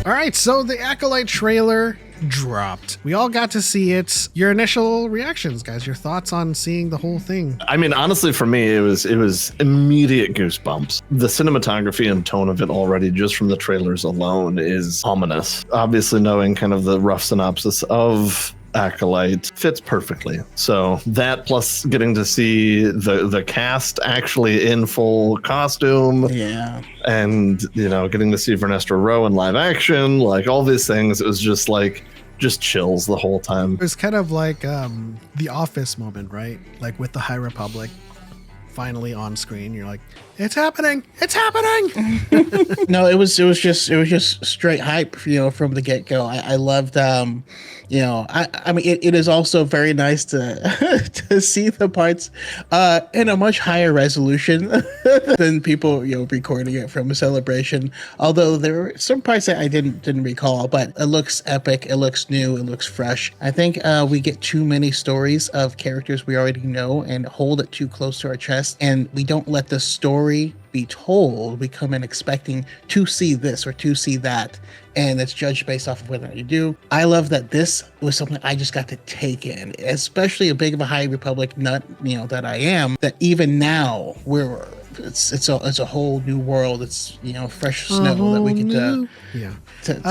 All right, so the Acolyte trailer dropped. We all got to see it. Your initial reactions, guys, your thoughts on seeing the whole thing. I mean, honestly, for me, it was immediate goosebumps. The cinematography and tone of it already, just from the trailers alone, is ominous. Obviously, knowing kind of the rough synopsis of Acolyte fits perfectly. So that plus getting to see the cast actually in full costume. Yeah. And, you know, getting to see Vernestra Rowe in live action, like all these things, it was just like, just chills the whole time. It was kind of like the Office moment, right? Like with the High Republic finally on screen. You're like, it's happening. It's happening. No, it was just straight hype, you know, from the get-go. I loved you know, I mean, it is also very nice to to see the parts in a much higher resolution than people, you know, recording it from a celebration. Although there were some parts that I didn't recall, but it looks epic. It looks new. It looks fresh. I think we get too many stories of characters we already know and hold it too close to our chest, and we don't let the story be told. We come in expecting to see this or to see that, and it's judged based off of whether you do. I love that this was something I just got to take in, especially a big of a High Republic nut, you know, that I am, that even now it's a whole new world. It's, you know, fresh snow that we get to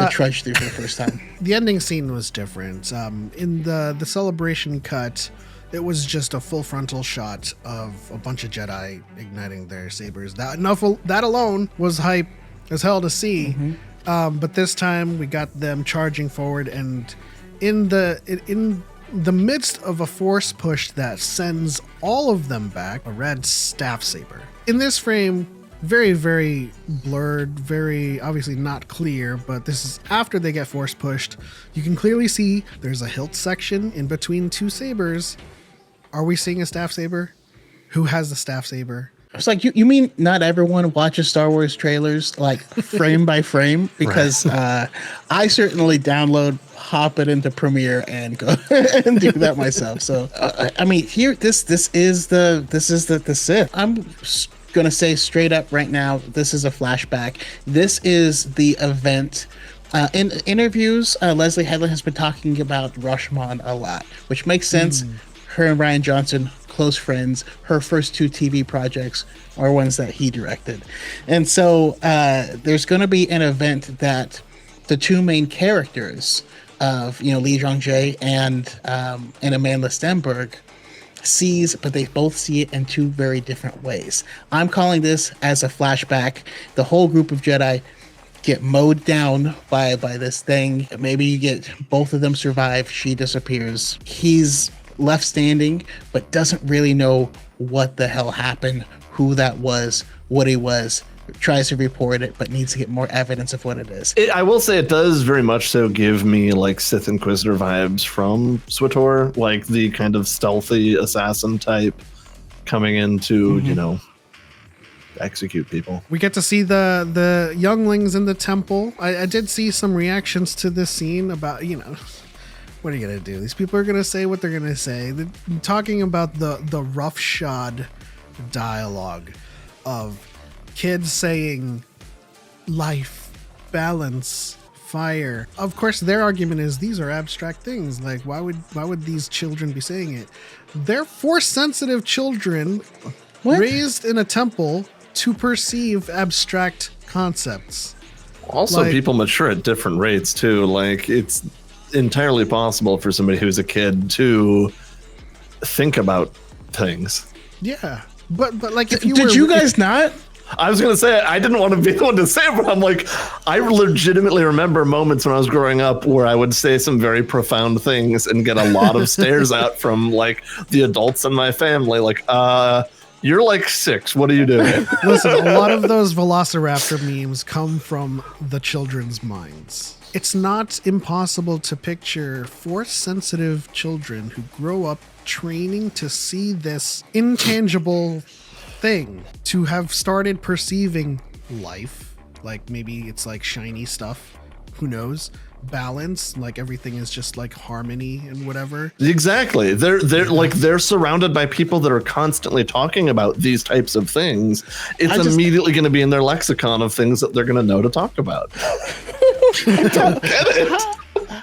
trudge through for the first time. The ending scene was different. In the celebration cut, it was just a full frontal shot of a bunch of Jedi igniting their sabers. That alone was hype as hell to see. Mm-hmm. But this time we got them charging forward, and in the midst of a force push that sends all of them back, a red staff saber. In this frame, very, very blurred, very obviously not clear, but this is after they get force pushed. You can clearly see there's a hilt section in between two sabers. Are we seeing a staff saber? Who has the staff saber? It's like, you mean not everyone watches Star Wars trailers like frame by frame? Because right. I certainly hop it into Premiere and go and do that myself. So I mean, here this is the Sith. I'm gonna say straight up right now, this is a flashback. This is the event. In interviews, Leslie Headland has been talking about Rashomon a lot, which makes sense. Her and Rian Johnson, close friends. Her first two TV projects are ones that he directed. And so there's going to be an event that the two main characters of, you know, Lee Jong-jae and Amandla Stenberg sees, but they both see it in two very different ways. I'm calling this as a flashback. The whole group of Jedi get mowed down by this thing. Maybe you get both of them survive. She disappears. He's left standing, but doesn't really know what the hell happened, who that was, what he was. Tries to report it, but needs to get more evidence of what it is. I will say it does very much so give me like Sith Inquisitor vibes from SWTOR, like the kind of stealthy assassin type coming in to, you know, execute people. We get to see the younglings in the temple. I did see some reactions to this scene about, you know, what are you going to do? These people are going to say what they're going to say. They're talking about the roughshod dialogue of kids saying life, balance, fire. Of course, their argument is these are abstract things. Like, why would these children be saying it? They're force-sensitive children raised in a temple to perceive abstract concepts. Also, like, people mature at different rates too. Like, it's entirely possible for somebody who's a kid to think about things. Yeah, but like, if did you guys not? I was going to say, I didn't want to be the one to say it, but I'm like, I legitimately remember moments when I was growing up where I would say some very profound things and get a lot of stares out from like the adults in my family. Like, you're like 6. What are you doing? Listen, a lot of those Velociraptor memes come from the children's minds. It's not impossible to picture force-sensitive children who grow up training to see this intangible thing, to have started perceiving life, like maybe it's like shiny stuff, who knows, balance, like everything is just like harmony and whatever. Exactly. They're surrounded by people that are constantly talking about these types of things. It's immediately going to be in their lexicon of things that they're going to know to talk about. I don't get it.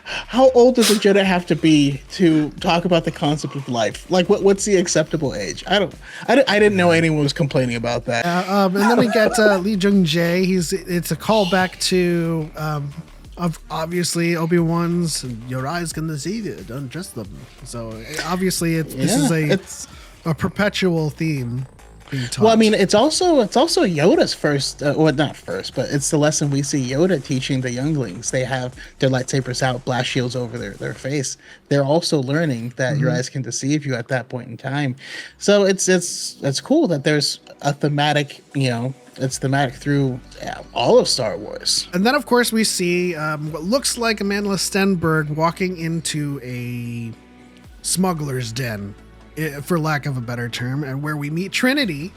How old does a Jedi have to be to talk about the concept of life? Like, what's the acceptable age? I didn't know anyone was complaining about that. And then we get Lee Jung Jae. It's a callback to of obviously Obi-Wan's "Your eyes can deceive you, don't trust them." So obviously this is a perpetual theme being taught. Well, I mean, it's also Yoda's first, well, not first, but it's the lesson we see Yoda teaching the younglings. They have their lightsabers out, blast shields over their face. They're also learning that your eyes can deceive you at that point in time. So it's cool that there's a thematic, it's thematic through all of Star Wars. And then, of course, we see what looks like Amanda Stenberg walking into a smuggler's den, for lack of a better term, and where we meet Trinity,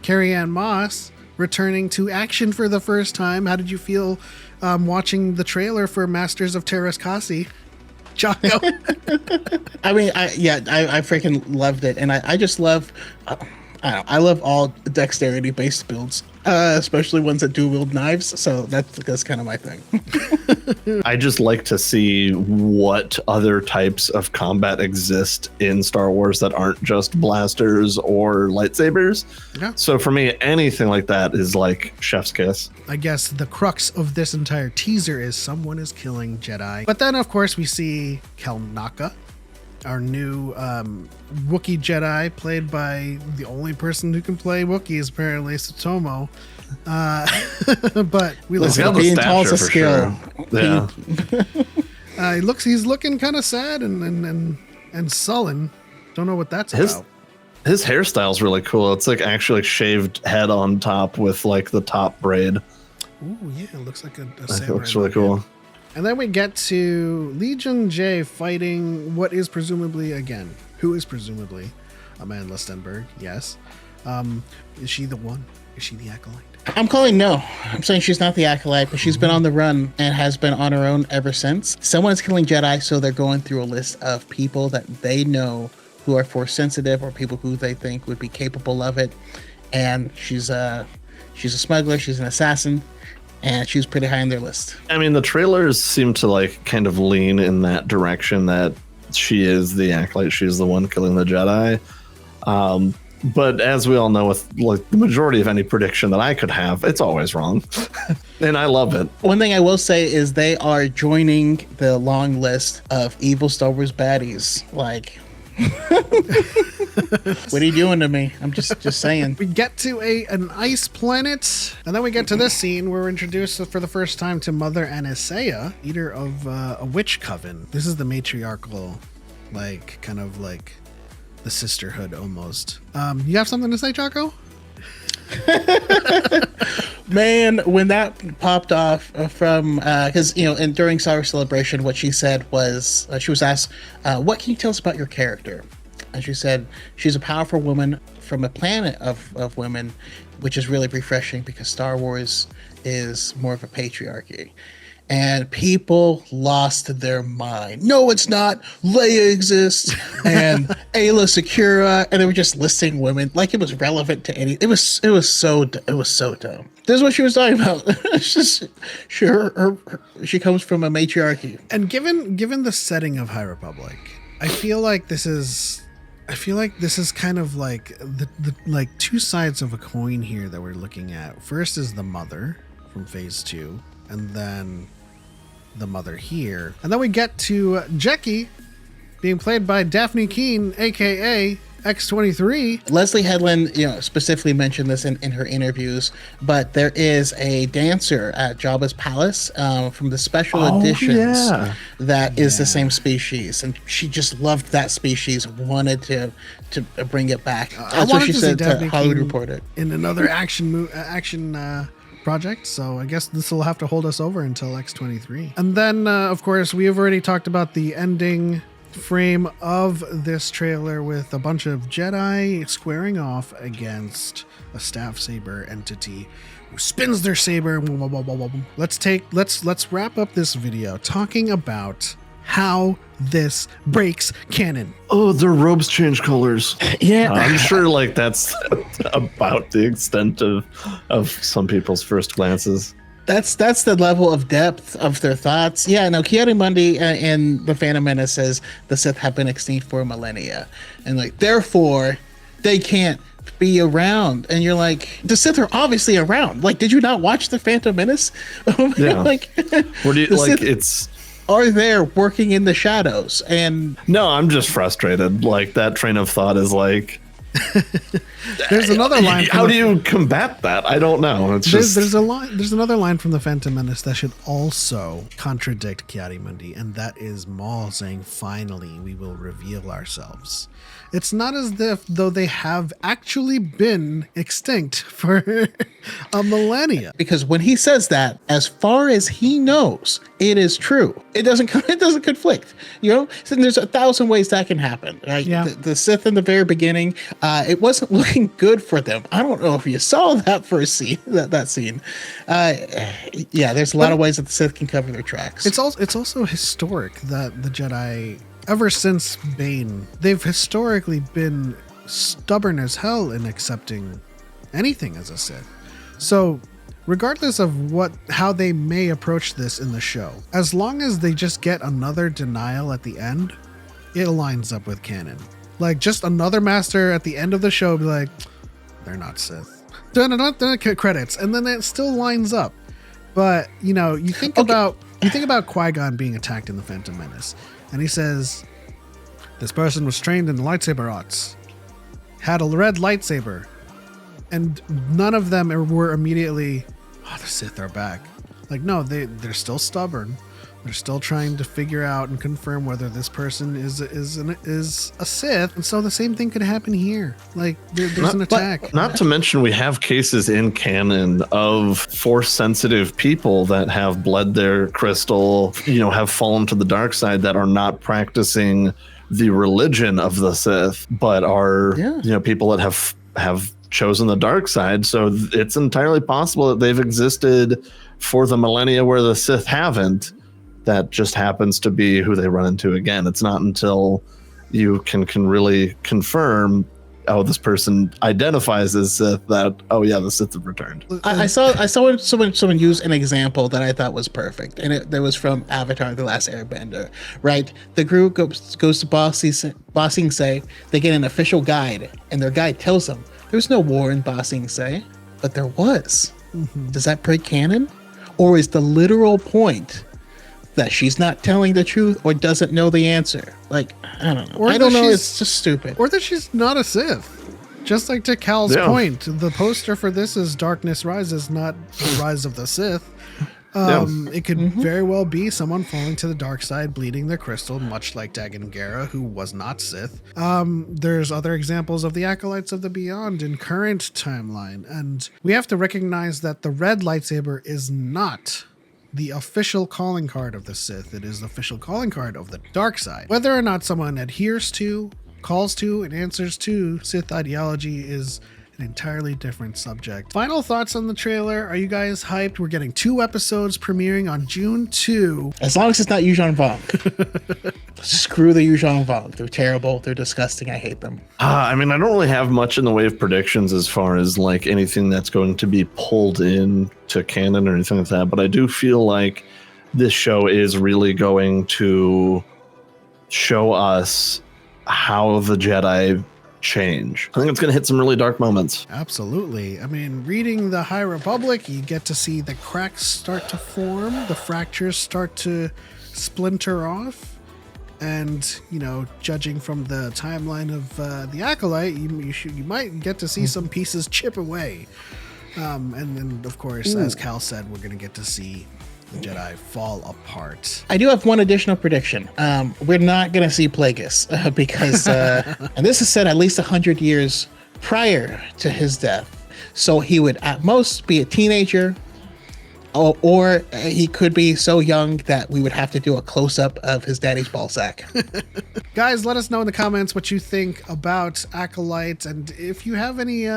Carrie-Anne Moss, returning to action for the first time. How did you feel watching the trailer for Masters of Terras Kasi? Choco? I mean, I freaking loved it. And I just love... I love all dexterity-based builds, especially ones that do wield knives. So that's kind of my thing. I just like to see what other types of combat exist in Star Wars that aren't just blasters or lightsabers. Yeah. So for me, anything like that is like chef's kiss. I guess the crux of this entire teaser is someone is killing Jedi. But then, of course, we see Kel Naka, our new Wookiee Jedi, played by the only person who can play Wookiees, apparently, Satomo. But we He's got love the being tall is a stature skill. for sure. Yeah. he's looking kind of sad and sullen. Don't know what that's about. His hairstyle's really cool. It's like actually like shaved head on top with like the top braid. Ooh, yeah, it looks like a It looks really cool. And then we get to Lee Jung Jae fighting what is presumably, who is presumably Amanda Stenberg, yes. Is she the one? Is she the Acolyte? I'm calling no. I'm saying she's not the Acolyte, but she's been on the run and has been on her own ever since. Someone's killing Jedi, so they're going through a list of people that they know who are Force sensitive or people who they think would be capable of it. And she's a smuggler, she's an assassin, and she was pretty high on their list. I mean, the trailers seem to like kind of lean in that direction that she is the Acolyte. She's the one killing the Jedi. But as we all know, with like the majority of any prediction that I could have, it's always wrong. And I love it. One thing I will say is they are joining the long list of evil Star Wars baddies. Like, what are you doing to me? I'm just saying. We get to an ice planet, and then we get to this scene where we're introduced for the first time to Mother Anastasia, leader of a witch coven. This is the matriarchal, like, kind of like the sisterhood almost. You have something to say, Choco? Man, when that popped off from, because, and during Star Wars Celebration, what she said was, she was asked, what can you tell us about your character? And she said, she's a powerful woman from a planet of women, which is really refreshing because Star Wars is more of a patriarchy. And people lost their mind. No, it's not. Leia exists, and Ayla Secura, and they were just listing women like it was relevant to any. It was so dumb. This is what she was talking about. It's just she comes from a matriarchy. And given the setting of High Republic, I feel like this is kind of like the like two sides of a coin here that we're looking at. First is the mother from Phase 2, and then the mother here. And then we get to Jackie being played by Daphne Keane, aka X-23. Leslie Headland, specifically mentioned this in her interviews, but there is a dancer at Jabba's palace from the special editions that is the same species, and she just loved that species, wanted to bring it back. That's what she said to Hollywood Reporter. In another action project, so I guess this will have to hold us over until X-23. And then, of course, we have already talked about the ending frame of this trailer with a bunch of Jedi squaring off against a staff saber entity who spins their saber. Let's wrap up this video talking about how this breaks canon. Oh, their robes change colors. Yeah. I'm sure like that's about the extent of some people's first glances. That's the level of depth of their thoughts. Yeah, no, Ki-Adi-Mundi in The Phantom Menace says the Sith have been extinct for millennia. And like, therefore, they can't be around. And you're like, the Sith are obviously around. Like, did you not watch The Phantom Menace? Yeah. Like, Where do you, the like, Sith it's... are there working in the shadows. And No, I'm just frustrated. Like, that train of thought is like... There's another line. How do you combat that? I don't know. It's just... There's a line. There's another line from the Phantom Menace that should also contradict Ki-Adi-Mundi, and that is Maul saying, "Finally, we will reveal ourselves." It's not as if though they have actually been extinct for a millennia. because when he says that, as far as he knows, it is true. It doesn't conflict. You know, so there's 1,000 ways that can happen. Right? Yeah. The Sith in the very beginning, it wasn't looking good for them. I don't know if you saw that first scene. That scene. Yeah, there's a lot of ways that the Sith can cover their tracks. It's also historic that the Jedi, ever since Bane, they've historically been stubborn as hell in accepting anything as a Sith. So regardless of how they may approach this in the show, as long as they just get another denial at the end, it lines up with canon. Like, just another master at the end of the show be like, they're not Sith. Credits, and then it still lines up. But you know, you think about Qui-Gon being attacked in the Phantom Menace, and he says, "This person was trained in the lightsaber arts, had a red lightsaber," and none of them were immediately, "Oh, the Sith are back." Like, no, they're still stubborn. They're still trying to figure out and confirm whether this person is a Sith. And so the same thing could happen here. Like, there's an attack. Not to mention, we have cases in canon of Force-sensitive people that have bled their crystal, you know, have fallen to the dark side, that are not practicing the religion of the Sith, but are, you know, people that have chosen the dark side. So it's entirely possible that they've existed for the millennia where the Sith haven't. That just happens to be who they run into again. It's not until you can really confirm, oh, this person identifies as Sith, that, oh yeah, the Sith have returned. I saw someone use an example that I thought was perfect, and it was from Avatar: The Last Airbender. Right, the group goes to Ba Sing Se. They get an official guide, and their guide tells them there's no war in Ba Sing Se, but there was. Mm-hmm. Does that break canon, or is the literal point that she's not telling the truth or doesn't know the answer? Like, I don't know. Or I don't know. It's just stupid. Or that she's not a Sith. Just like to Cal's point, the poster for this is Darkness Rises, not the Rise of the Sith. It could very well be someone falling to the dark side, bleeding their crystal, much like Dagan Gera, who was not Sith. There's other examples of the Acolytes of the Beyond in current timeline, and we have to recognize that the red lightsaber is not the official calling card of the Sith. It is the official calling card of the dark side. Whether or not someone adheres to, calls to, and answers to Sith ideology is an entirely different subject. Final thoughts on the trailer. Are you guys hyped? We're getting 2 episodes premiering on June 2. As long as it's not Yuuzhan Vong. Screw the Yuuzhan Vong. They're terrible. They're disgusting. I hate them. I mean, I don't really have much in the way of predictions as far as like anything that's going to be pulled in to canon or anything like that. But I do feel like this show is really going to show us how the Jedi change. I think it's going to hit some really dark moments. Absolutely. I mean, reading the High Republic, you get to see the cracks start to form, the fractures start to splinter off, and, you know, judging from the timeline of the Acolyte, you might get to see some pieces chip away. And then, of course, as Cal said, we're going to get to see the Jedi fall apart. I do have one additional prediction. We're not going to see Plagueis because, and this is said at least 100 years prior to his death. So he would at most be a teenager, or he could be so young that we would have to do a close-up of his daddy's ball sack. Guys, let us know in the comments what you think about Acolyte, and if you have any,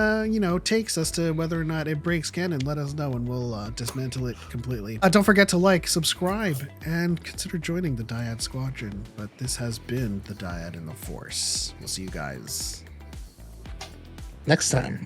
takes as to whether or not it breaks canon, let us know, and we'll dismantle it completely. Don't forget to like, subscribe, and consider joining the DYAD Squadron. But this has been the DYAD in the Force. We'll see you guys next time.